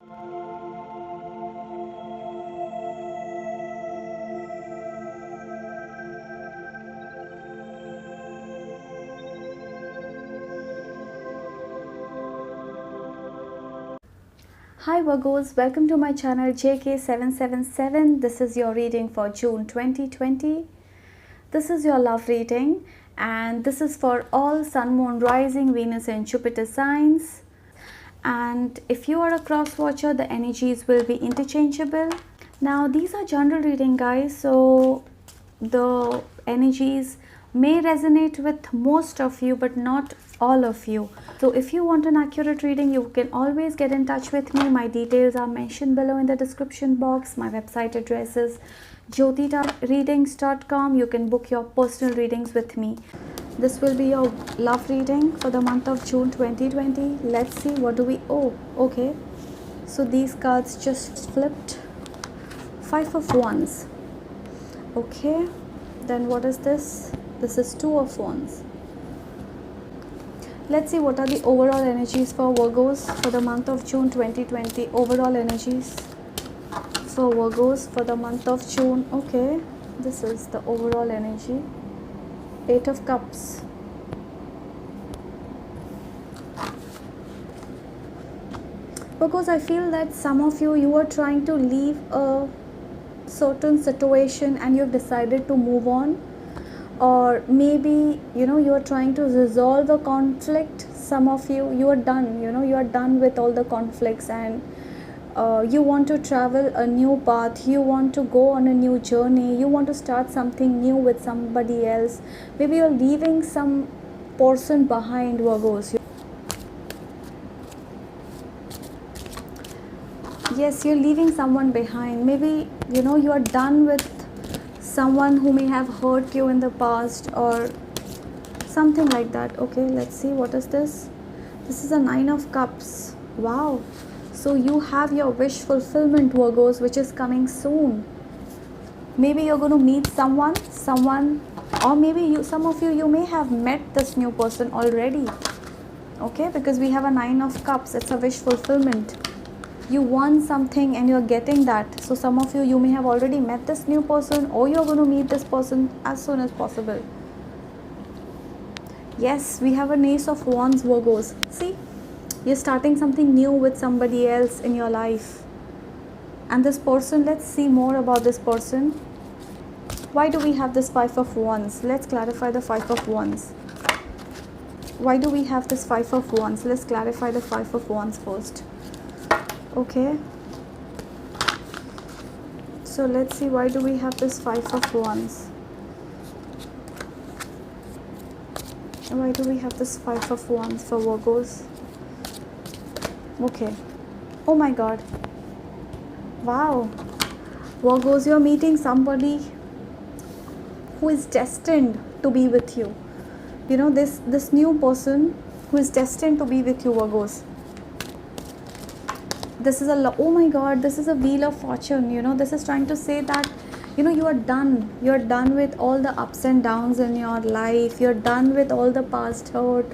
Hi Virgos, welcome to my channel JK777. This is your reading for June 2020. This is your love reading and this is for all Sun, Moon, Rising, Venus and Jupiter signs. And if you are a cross watcher, the energies will be interchangeable. Now these are general reading, guys, so the energies may resonate with most of you but not all of you. So if you want an accurate reading, you can always get in touch with me. My details are mentioned below in the description box. My website address is jyotireadings.com. You can book your personal readings with me. This will be your love reading for the month of June 2020. Let's see, what do we... Oh, okay. So these cards just flipped. 5 of Wands. Okay. Then what is this? This is 2 of Wands. Let's see what are the overall energies for Virgos for the month of June 2020. Overall energies for Virgos for the month of June. Okay, this is the overall energy. 8 of Cups. Because I feel that some of you are trying to leave a certain situation and you've decided to move on. Or maybe you are trying to resolve a conflict. Some of you are done, you are done with all the conflicts and you want to travel a new path, you want to go on a new journey, you want to start something new with somebody else. Maybe you're leaving some person behind, Virgos. Yes, you're leaving someone behind. Maybe you are done with someone who may have hurt you in the past or something like that. Okay, let's see, what is this? This is a 9 of Cups. Wow. So you have your wish fulfillment, Virgos, which is coming soon. Maybe you're going to meet someone, or maybe some of you may have met this new person already. Okay, because we have a 9 of Cups. It's a wish fulfillment. You want something and you're getting that. So some of you may have already met this new person, or you're going to meet this person as soon as possible. Yes, we have an Ace of Wands, Virgos. See, you're starting something new with somebody else in your life. And this person, let's see more about this person. Why do we have this 5 of Wands? Let's clarify the 5 of Wands. Why do we have this 5 of Wands? Let's clarify the 5 of Wands first. Okay, so let's see, why do we have this 5 of Wands? Why do we have this 5 of Wands for Virgos? Okay, oh my god, wow. Virgos, you're meeting somebody who is destined to be with you. This new person who is destined to be with you, Virgos. This is oh my god, this is a Wheel of Fortune. This is trying to say that you are done. You're done with all the ups and downs in your life. You're done with all the past hurt.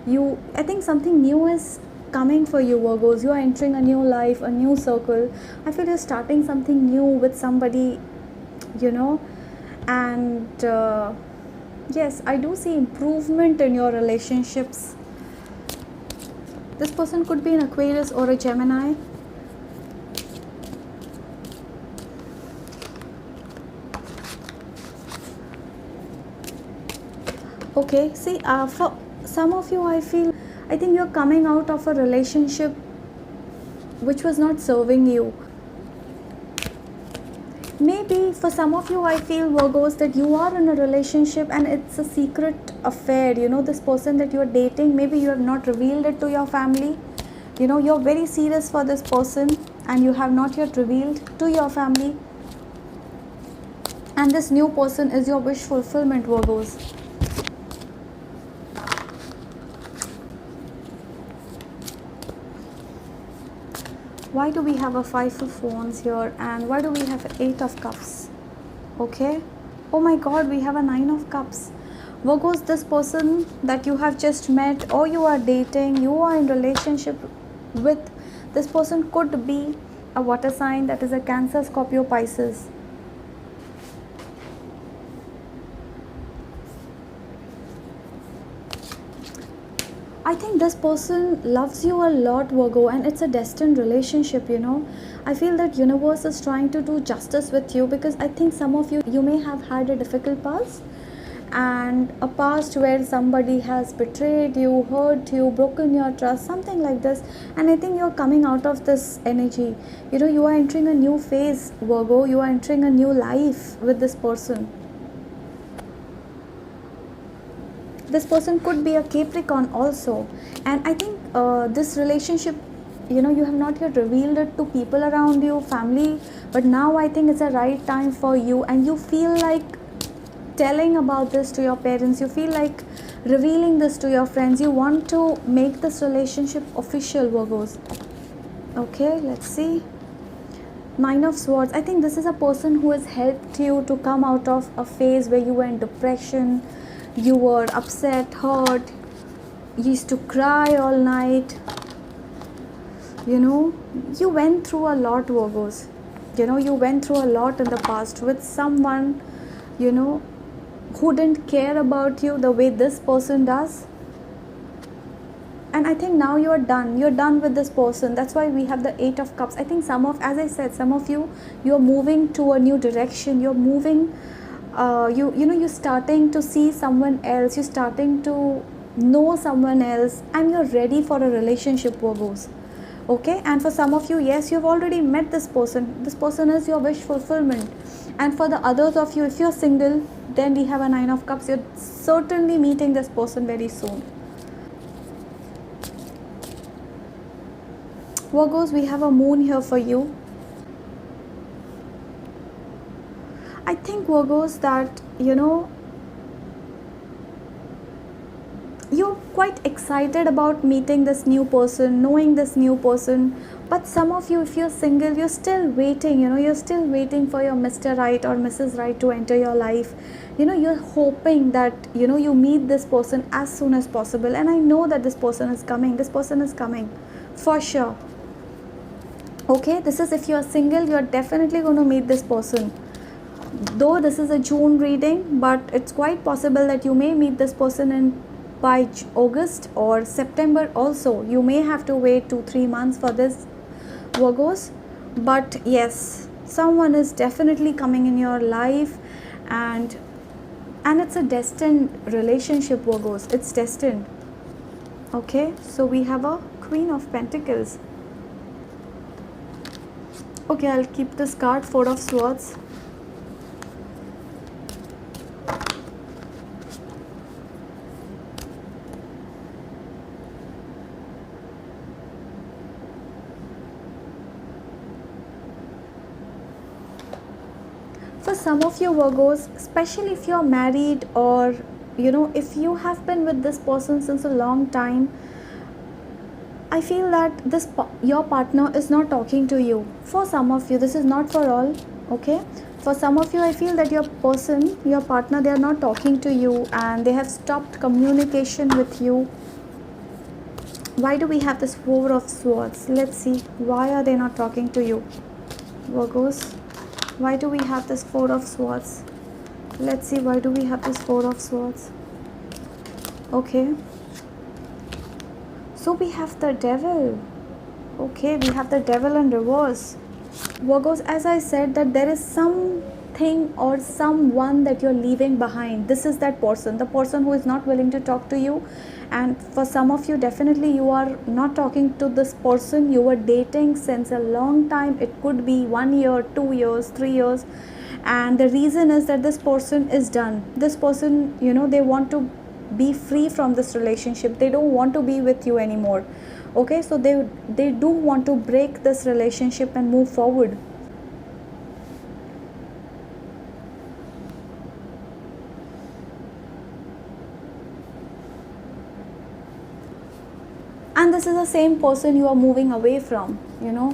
I think something new is coming for you, Virgos. You are entering a new life, a new circle. I feel you're starting something new with somebody, and yes, I do see improvement in your relationships. This person could be an Aquarius or a Gemini. Okay, see, for some of you, I think you're coming out of a relationship which was not serving you. Maybe for some of you, I feel, Virgos, that you are in a relationship and it's a secret affair. This person that you're dating, maybe you have not revealed it to your family. You're very serious for this person and you have not yet revealed to your family. And this new person is your wish fulfillment, Virgos. Why do we have a 5 of Wands here, and why do we have 8 of Cups? Okay, oh my god, we have a 9 of Cups. Virgos, this person that you have just met or you are dating, you are in relationship with, This person could be a water sign, that is a Cancer, Scorpio, Pisces. I think this person loves you a lot, Virgo, and it's a destined relationship, you know. I feel that universe is trying to do justice with you, because I think some of you may have had a difficult past, and a past where somebody has betrayed you, hurt you, broken your trust, something like this. And I think you're coming out of this energy. You know, you are entering a new phase, Virgo. You are entering a new life with this person. This person could be a Capricorn also, and I think this relationship, you know, you have not yet revealed it to people around you, family, but now I think it's a right time for you, and you feel like telling about this to your parents, you feel like revealing this to your friends, you want to make this relationship official, Virgos. Okay, let's see. Nine of Swords. I think this is a person who has helped you to come out of a phase where you were in depression, you were upset, hurt, you used to cry all night. You know, you went through a lot, Virgos. You know, you went through a lot in the past with someone, you know, who didn't care about you the way this person does. And I think now you're done with this person. That's why we have the Eight of Cups. I think as I said, some of you're moving to a new direction. You're moving, you're starting to see someone else. You're starting to know someone else, and you're ready for a relationship, Virgos. Okay, and for some of you, yes, you've already met this person. This person is your wish fulfillment. And for the others of you, if you're single, then we have a Nine of Cups. You're certainly meeting this person very soon. Virgos, we have a Moon here for you. I think, Virgos, that, you know, you're quite excited about meeting this new person, knowing this new person. But some of you, if you're single, you're still waiting, you know, you're still waiting for your Mr. Right or Mrs. Right to enter your life. You know, you're hoping that, you know, you meet this person as soon as possible. And I know that this person is coming. This person is coming for sure. Okay, this is if you're single, you're definitely going to meet this person. Though this is a June reading, but it's quite possible that you may meet this person by August or September also. You may have to wait 2-3 months for this, Virgos. But yes, someone is definitely coming in your life, and it's a destined relationship, Virgos. It's destined. Okay, so we have a Queen of Pentacles. Okay, I'll keep this card, Four of Swords. For some of you, Virgos, especially if you're married, or, you know, if you have been with this person since a long time, I feel that your partner is not talking to you. For some of you, this is not for all, okay? For some of you, I feel that your partner, they are not talking to you, and they have stopped communication with you. Why do we have this Four of Swords? Let's see. Why are they not talking to you, Virgos? Why do we have this Four of Swords? Let's see. Why do we have this Four of Swords? Okay. So we have the Devil. Okay, we have the Devil in reverse. Virgos, as I said, that there is something or someone that you're leaving behind. This is that person, the person who is not willing to talk to you. And for some of you, definitely you are not talking to this person. You were dating since a long time. It could be 1 year, 2 years, 3 years. And the reason is that this person is done. This person, you know, they want to be free from this relationship. They don't want to be with you anymore. Okay, so they do want to break this relationship and move forward. And this is the same person you are moving away from, you know,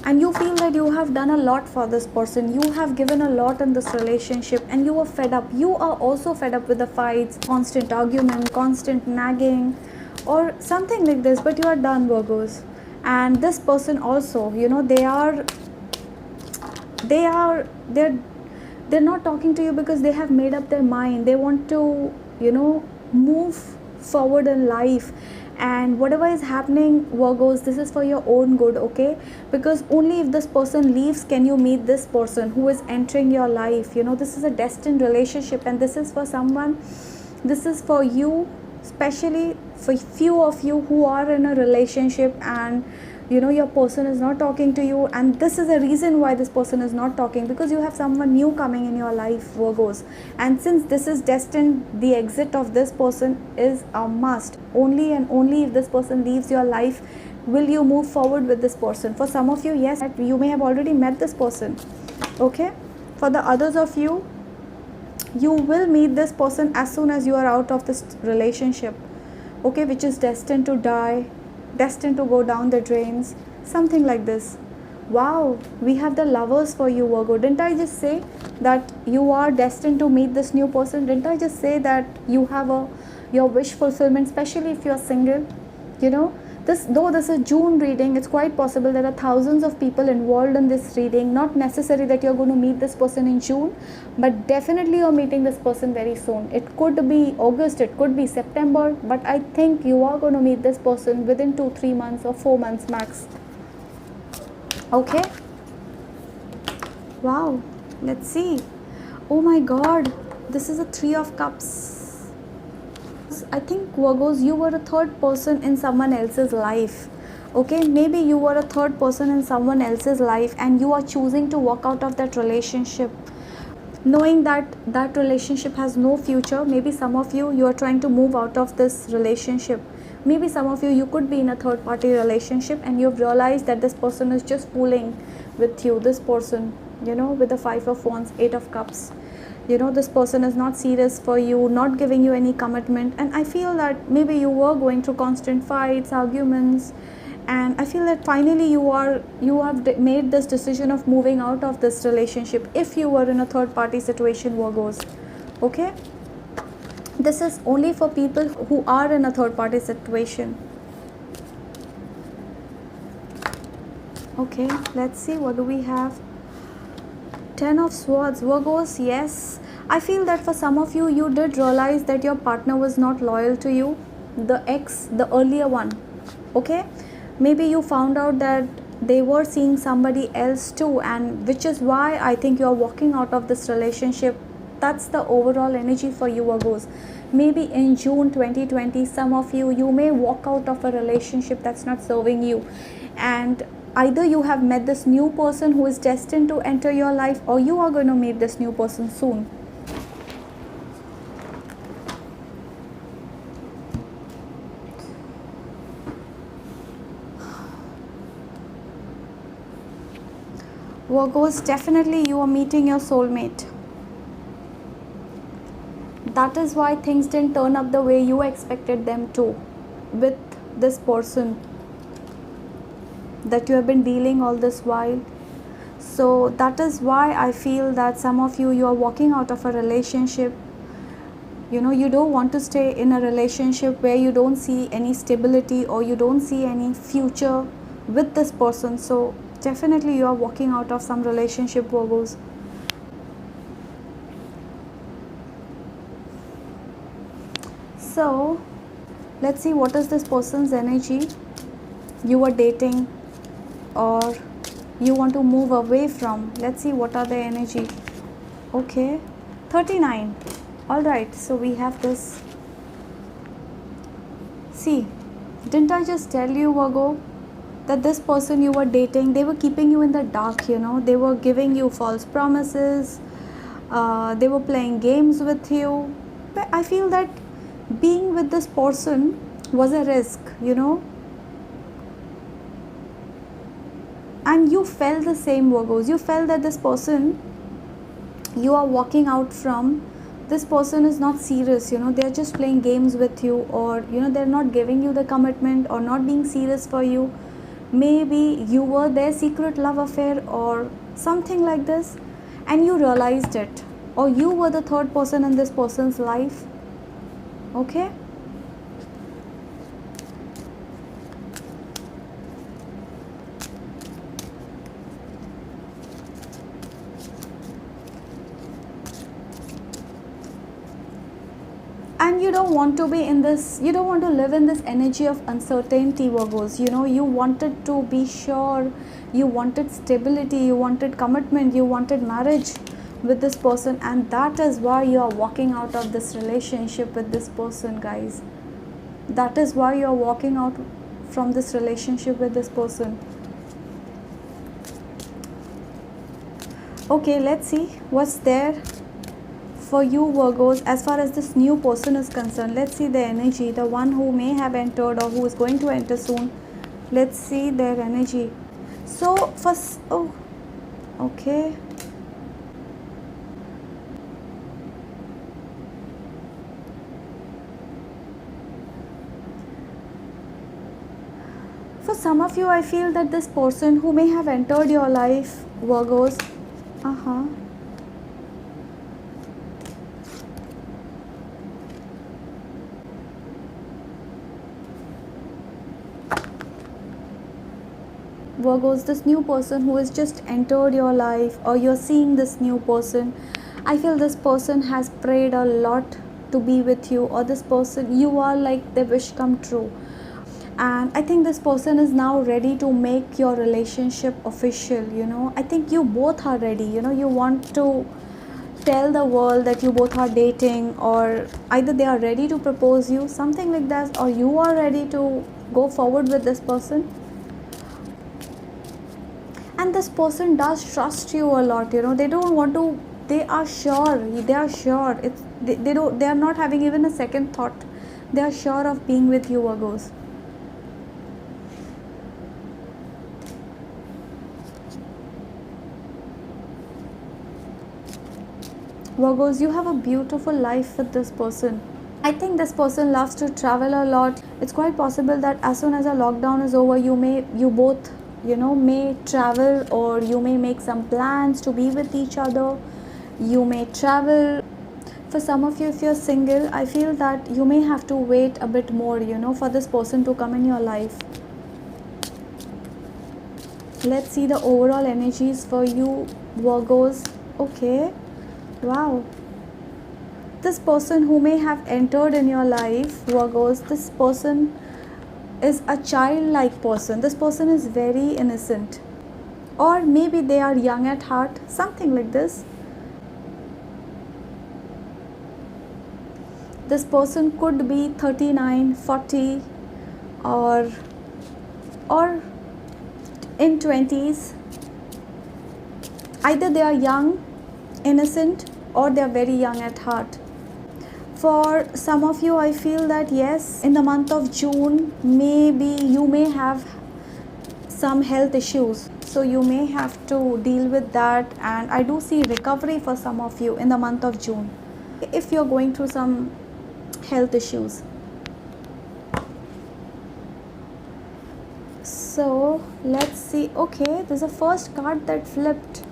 and you feel that you have done a lot for this person. You have given a lot in this relationship, and you are fed up. You are also fed up with the fights, constant argument, constant nagging, or something like this. But you are done, Virgos. And this person also, they are they're not talking to you because they have made up their mind. They want to, move forward in life. And whatever is happening, Virgos, this is for your own good, okay? Because only if this person leaves can you meet this person who is entering your life. This is a destined relationship, and this is for someone, this is for you, especially for few of you who are in a relationship, and your person is not talking to you. And this is a reason why this person is not talking, because you have someone new coming in your life, Virgos. And since this is destined, the exit of this person is a must. Only and only if this person leaves your life will you move forward with this person. For some of you, yes, you may have already met this person, okay? For the others of you, you will meet this person as soon as you are out of this relationship, okay, which is destined to die, destined to go down the drains, something like this. Wow, we have the Lovers for you, Virgo. Didn't I just say that you are destined to meet this new person? Didn't I just say that you have your wish fulfillment, especially if you are single? Though this is June reading, it's quite possible there are thousands of people involved in this reading. Not necessary that you're going to meet this person in June, but definitely you're meeting this person very soon. It could be August, it could be September, but I think you are going to meet this person within 2-3 months or 4 months max. Okay? Wow, let's see. Oh my God, this is a 3 of Cups. I think, Virgos, you were a third person in someone else's life, okay? Maybe you were a third person in someone else's life, and you are choosing to walk out of that relationship, knowing that that relationship has no future. Maybe some of you are trying to move out of this relationship. Maybe some of you could be in a third party relationship, and you've realized that this person is just fooling with you. This person, with the 5 of Wands, 8 of Cups, this person is not serious for you, not giving you any commitment. And I feel that maybe you were going through constant fights, arguments, and I feel that finally you have made this decision of moving out of this relationship, if you were in a third party situation, Virgos, okay? This is only for people who are in a third party situation. Okay, let's see, what do we have? 10 of Swords, Virgos. Yes, I feel that for some of you, you did realize that your partner was not loyal to you, the ex, the earlier one, okay? Maybe you found out that they were seeing somebody else too, and which is why I think you are walking out of this relationship. That's the overall energy for you, Virgos. Maybe in June 2020, some of you may walk out of a relationship that's not serving you, and either you have met this new person who is destined to enter your life, or you are going to meet this new person soon. Virgos, definitely you are meeting your soulmate. That is why things didn't turn up the way you expected them to with this person that you have been dealing all this while. So that is why I feel that some of you are walking out of a relationship. You don't want to stay in a relationship where you don't see any stability, or you don't see any future with this person. So definitely you are walking out of some relationship, Virgos. So let's see, what is this person's energy? You are dating, or you want to move away from. Let's see, what are their energy? Okay, 39. All right, so we have this. See, didn't I just tell you, Virgo, that this person you were dating, they were keeping you in the dark, they were giving you false promises, they were playing games with you. But I feel that being with this person was a risk, and you felt the same, Virgos. You felt that this person you are walking out from, this person is not serious, they're just playing games with you, or they're not giving you the commitment, or not being serious for you. Maybe you were their secret love affair or something like this, and you realized it, or you were the third person in this person's life. Okay, And you don't want to be in this, you don't want to live in this energy of uncertainty, Virgos. You know, you wanted to be sure, you wanted stability, you wanted commitment, you wanted marriage with this person, and that is why you are walking out of this relationship with this person, guys. That is why you are walking out from this relationship with this person. Okay, let's see what's there for you, Virgos, as far as this new person is concerned. Let's see the energy, the one who may have entered or who is going to enter soon. Let's see their energy. So first, oh, okay. For some of you, I feel that this person who may have entered your life, Virgos, Virgos, this new person who has just entered your life, or you're seeing this new person, I feel this person has prayed a lot to be with you, or this person, you are like their wish come true. And I think this person is now ready to make your relationship official. You know, I think you both are ready. You know, you want to tell the world that you both are dating, or either they are ready to propose you, something like that, or you are ready to go forward with this person. And this person does trust you a lot. You know, they don't want to, they are sure, it's, they are not having even a second thought. They are sure of being with you, Virgos. Virgos, you have a beautiful life with this person. I think this person loves to travel a lot. It's quite possible that as soon as a lockdown is over, you both, you know, may travel, or you may make some plans to be with each other. You may travel. For some of you, if you're single, I feel that you may have to wait a bit more, you know, for this person to come in your life. Let's see the overall energies for you, Virgos. Okay. Wow. This person who may have entered in your life, Virgos, this person is a childlike person. This person is very innocent, or maybe they are young at heart, something like this. This person could be 39, 40, or in 20s. Either they are young, innocent, or they are very young at heart. For some of you, I feel that yes, in the month of June, maybe you may have some health issues, so you may have to deal with that. And I do see recovery for some of you in the month of June if you're going through some health issues. So let's see. Okay, there's a first card that flipped,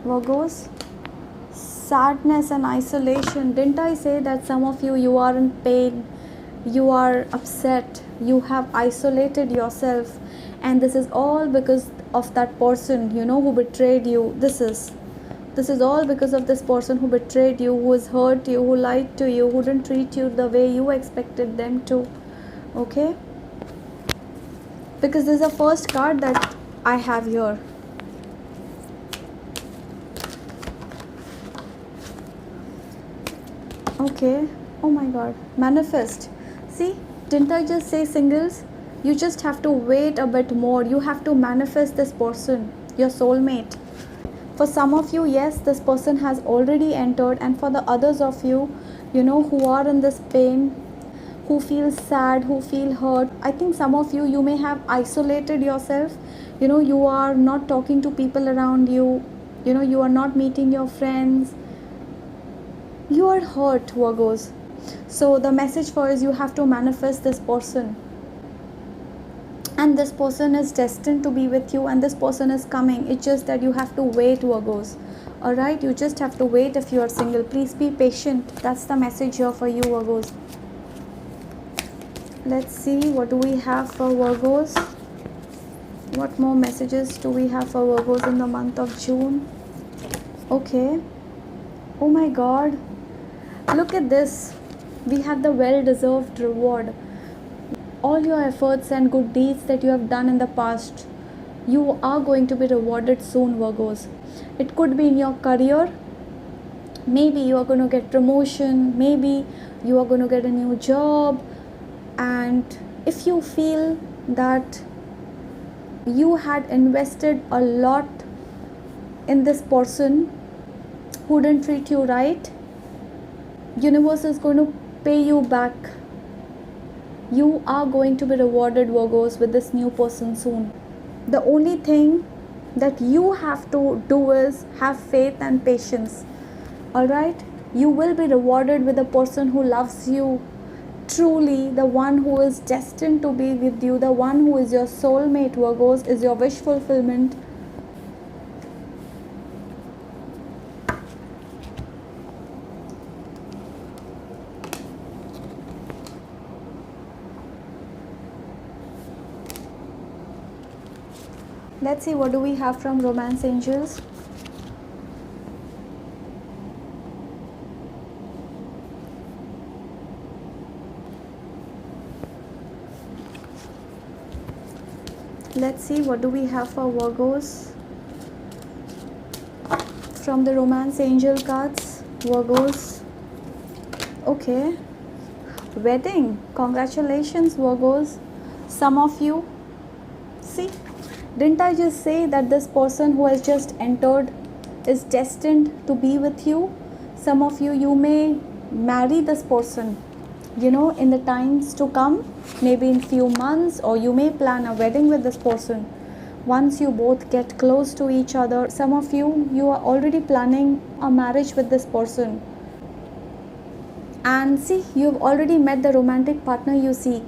Virgos. Sadness and isolation. Didn't I say that some of you, you are in pain, you are upset, you have isolated yourself, and this is all because of that person, you know, who betrayed you. This is all because of this person who betrayed you, who has hurt you, who lied to you, who didn't treat you the way you expected them to. Okay, because this is the first card that I have here. Okay, oh my god, manifest. See, didn't I just say, singles? You just have to wait a bit more. You have to manifest this person, your soulmate. For some of you, yes, this person has already entered, and for the others of you, you know, who are in this pain, who feel sad, who feel hurt, I think some of you, you may have isolated yourself. You know, you are not talking to people around you. You know, you are not meeting your friends. You are hurt, Virgos. So the message for is, you have to manifest this person, and this person is destined to be with you, and this person is coming. It's just that you have to wait, Virgos. Alright, you just have to wait if you are single. Please be patient. That's the message here for you, Virgos. Let's see, what do we have for Virgos? What more messages do we have for Virgos in the month of June? Okay. Oh my god. Look at this. we have the well-deserved reward. All your efforts and good deeds that you have done in the past, you are going to be rewarded soon, Virgos. It could be in your career. Maybe you are going to get promotion, maybe you are going to get a new job, and if you feel that you had invested a lot in this person who didn't treat you right, universe is going to pay you back. You are going to be rewarded, Virgos, with this new person soon. The only thing that you have to do is have faith and patience. Alright, you will be rewarded with a person who loves you truly, the one who is destined to be with you, the one who is your soulmate, Virgos, is your wish fulfillment. Let's see what do we have from Romance Angels. Let's see what do we have for Virgos from the Romance Angel cards. Virgos. Okay. Wedding. Congratulations, Virgos. Some of you. See, didn't I just say that this person who has just entered is destined to be with you? Some of you, you may marry this person, in the times to come, maybe in few months, or you may plan a wedding with this person. Once you both get close to each other, some of you, you are already planning a marriage with this person. And see, you've already met the romantic partner you seek.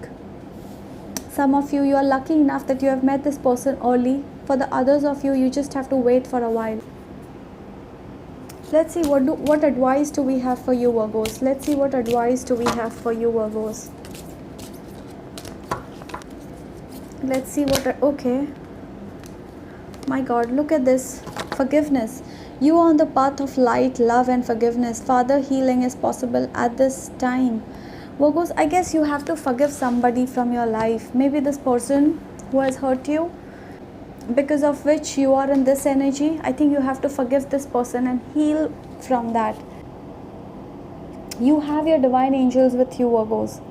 Some of you, you are lucky enough that you have met this person early. For the others of you, you just have to wait for a while. Let's see what advice do we have for you, Virgos. Let's see what advice do we have for you, Virgos. Let's see okay. My God, look at this. Forgiveness. You are on the path of light, love and forgiveness. Father, healing is possible at this time. Virgos, I guess you have to forgive somebody from your life. Maybe this person who has hurt you, because of which you are in this energy. I think you have to forgive this person and heal from that. You have your divine angels with you, Virgos.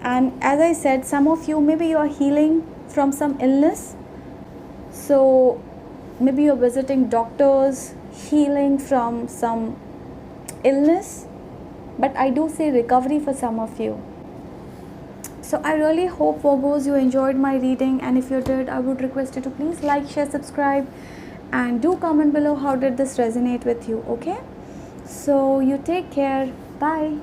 And as I said, some of you, maybe you are healing from some illness. So maybe you're visiting doctors, healing from some illness. But I do say recovery for some of you. So I really hope, Virgos, you enjoyed my reading, and if you did, I would request you to please like, share, subscribe, and do comment below how did this resonate with you, okay? So you take care. Bye.